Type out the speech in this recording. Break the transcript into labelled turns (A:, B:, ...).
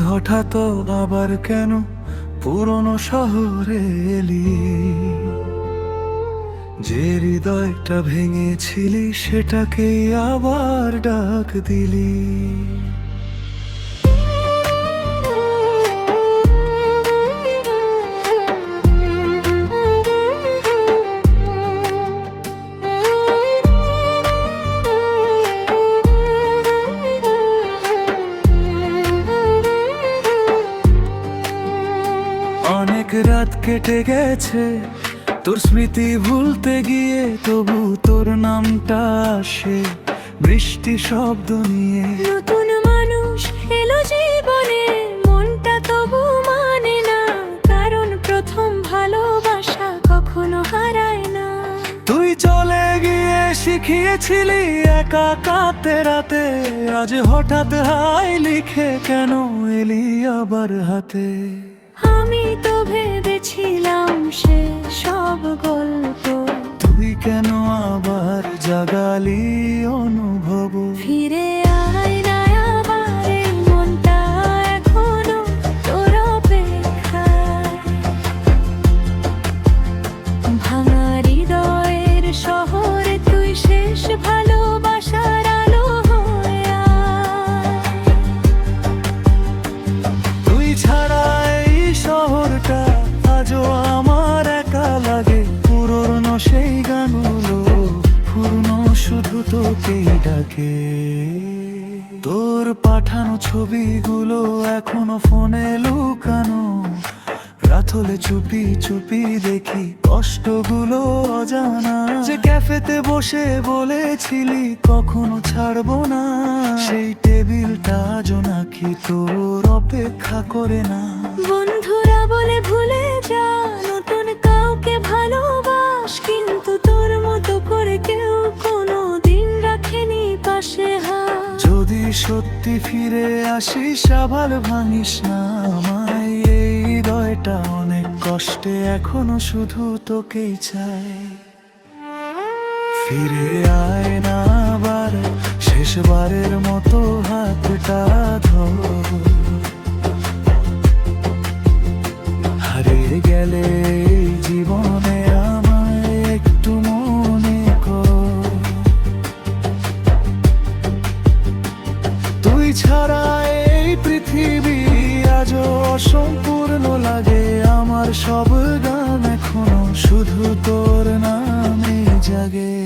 A: হঠাৎ আবার কেন পুরনো শহরে এলি? যে হৃদয়টা ভেঙেছিলি সেটাকে আবার ডাক দিলি। অনেক রাত কেটে গেছে তোর স্মৃতি ভুলতে গিয়ে, তবু তোর নামটা আসে বৃষ্টি শব্দ নিয়ে।
B: নতুন মানুষ এলো জীবনে, মনটা তবু মানে না, কারণ প্রথম ভালোবাসা কখনো হারায় না।
A: তুই চলে গিয়ে শিখিয়েছিলি একা কাঁদতে রাতে, আজ হঠাৎ হাই লিখে কেন এলি আবার হাতে?
B: আমি তো ভেবেছিলাম সে সব গল্প,
A: তুই কেন আবার জাগালি অনুভব?
B: ফিরে আয় না আবার, এই মনটা এখনো তোর অপেক্ষায়। ভাঙা হৃদয়ের শহরে তুই শেষ ভালোবাসার আলো হয়ে আয়।
A: তুই ছাড়া এই শহরটা আজও আমার একা লাগে। পুরনো সেই গানগুলো পুরনো শুধু তোকেই ডাকে। তোর পাঠানো ছবিগুলো এখনো ফোনে লুকানো, রাত হলে চুপি চুপি দেখি কষ্টগুলো অজানা। যে ক্যাফেতে বসে বলেছিলি কখনো ছাড়বো না, সেই টেবিলটা আজও নাকি তোর অপেক্ষা করে না।
B: বন্ধুরা বলে ভুলে যা, নতুন কাউকে ভালোবাস, কিন্তু তোর মতো করে কেউ কোনো দিন রাখেনি পাশে হাত।
A: যদি সত্যি ফিরে আসিস আবার ভাঙিস না আমায়। এই হৃদয়টা অনেক কষ্টে এখনো শুধু তোকেই চাই। ফিরে আয় না আবার, শেষবারের মতো হাতটা ধর। হারিয়ে গেলে এই জীবনে আমায় একটু মনে কর। তুই ছাড়া এই পৃথিবী আজও অসম্পূর্ণ লাগে। আমার সব গান এখনো শুধু তোর নামে জাগে।